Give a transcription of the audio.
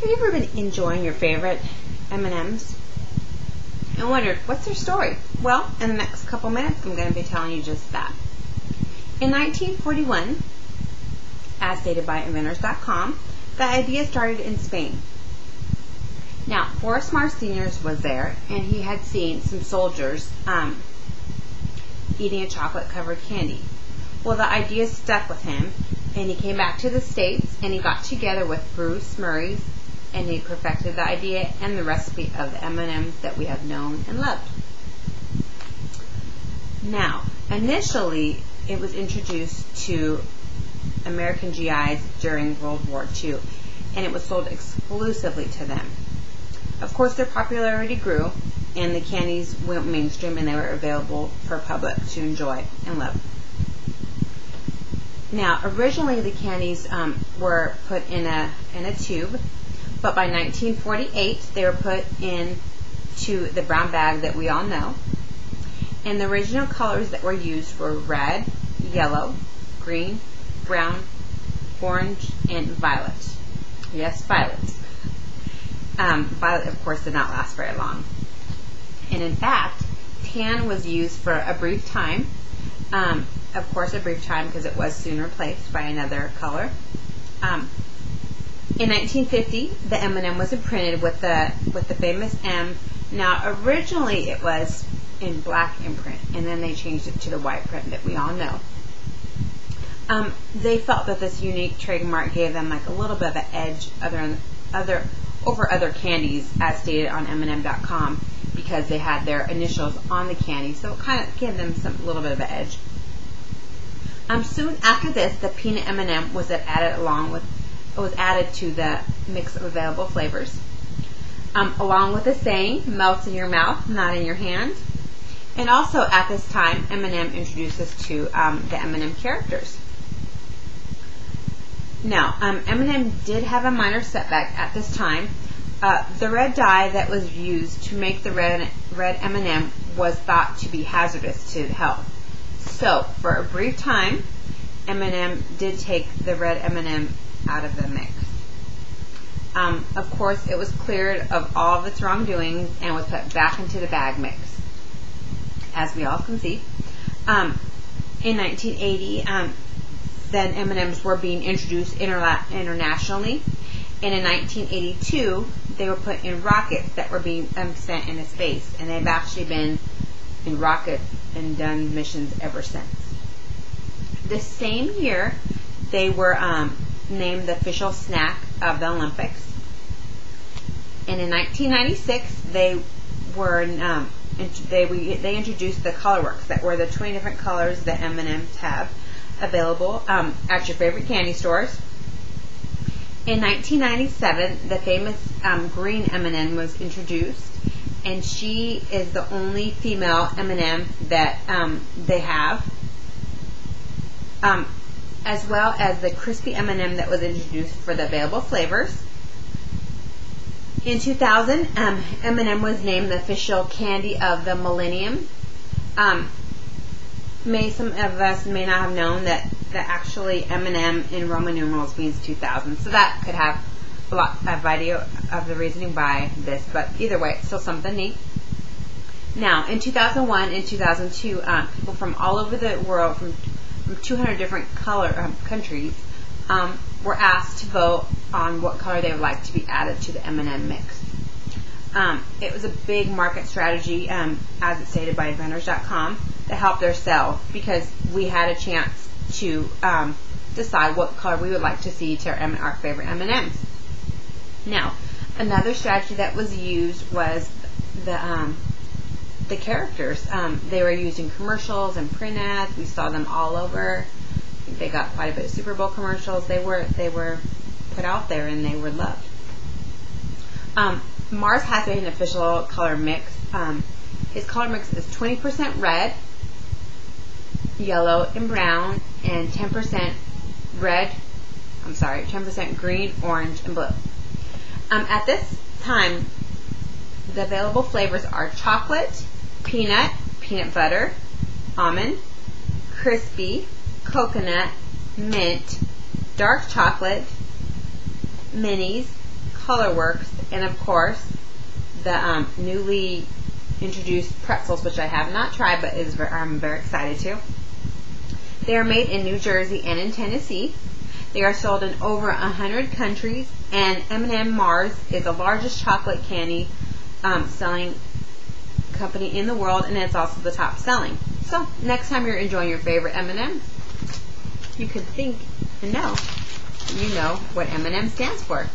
Have you ever been enjoying your favorite M&Ms and wondered, what's their story? Well, in the next couple minutes, I'm going to be telling you just that. In 1941, as stated by inventors.com, the idea started in Spain. Now, Forrest Mars Sr. was there, and he had seen some soldiers eating a chocolate-covered candy. Well, the idea stuck with him, and he came back to the States, and he got together with Bruce Murray, and he perfected the idea and the recipe of the M&Ms that we have known and loved. Now, initially, it was introduced to American GIs during World War II, and it was sold exclusively to them. Of course, their popularity grew, and the candies went mainstream, and they were available for public to enjoy and love. Now, originally the candies were put in a tube, but by 1948 they were put into the brown bag that we all know. And the original colors that were used were red, yellow, green, brown, orange, and violet. Yes, violet. Violet, of course, did not last very long. And in fact, tan was used for a brief time. Of course, a brief time because it was soon replaced by another color. In 1950, the M&M was imprinted with the famous M. Now, originally it was in black imprint, and then they changed it to the white print that we all know. They felt that this unique trademark gave them like a little bit of an edge over other candies, as stated on M&M.com, because they had their initials on the candy, so it kind of gave them a little bit of an edge. Soon after this, the peanut M&M was added to the mix of available flavors, along with the saying, "Melts in your mouth, not in your hand." And also at this time, M&M introduced us to the M&M characters. Now, M&M did have a minor setback at this time. The red dye that was used to make the red M&M was thought to be hazardous to health. So, for a brief time, M&M did take the red M&M out of the mix. Of course, it was cleared of all of its wrongdoings and was put back into the bag mix, as we all can see. In 1980, then M&Ms were being introduced internationally, and in 1982, they were put in rockets that were being sent into space, and they've actually been in rockets and done missions ever since. The same year, they were named the official snack of the Olympics. And in 1996, they introduced the Colorworks, that were the 20 different colors that M&Ms have available at your favorite candy stores. In 1997, the famous green M&M was introduced, and she is the only female M&M that they have, as well as the crispy M&M that was introduced for the available flavors. In 2000, M&M was named the official candy of the millennium. Some of us may not have known that actually M&M in Roman numerals means 2000, so that could have a lot of idea of the reasoning by this, but either way, it's still something neat. Now, in 2001 and 2002, people from all over the world, from 200 different countries, were asked to vote on what color they would like to be added to the M&M mix. It was a big market strategy, as it's stated by inventors.com, to help their sell, because we had a chance to decide what color we would like to see to our favorite M&Ms. Now, another strategy that was used was the characters. They were used in commercials and print ads. We saw them all over. I think they got quite a bit of Super Bowl commercials. They were put out there, and they were loved. Mars has an official color mix. His color mix is 20% red, yellow, and brown, and 10% green, orange, and blue. At this time, the available flavors are chocolate, peanut butter, almond, crispy, coconut, mint, dark chocolate, minis, color works, and of course the newly introduced pretzels, which I have not tried, but I'm very excited to. They are made in New Jersey and in Tennessee. They are sold in over 100 countries, and M&M Mars is the largest chocolate candy selling company in the world, and it's also the top selling. So next time you're enjoying your favorite M&M, you could think and know you know what M&M stands for.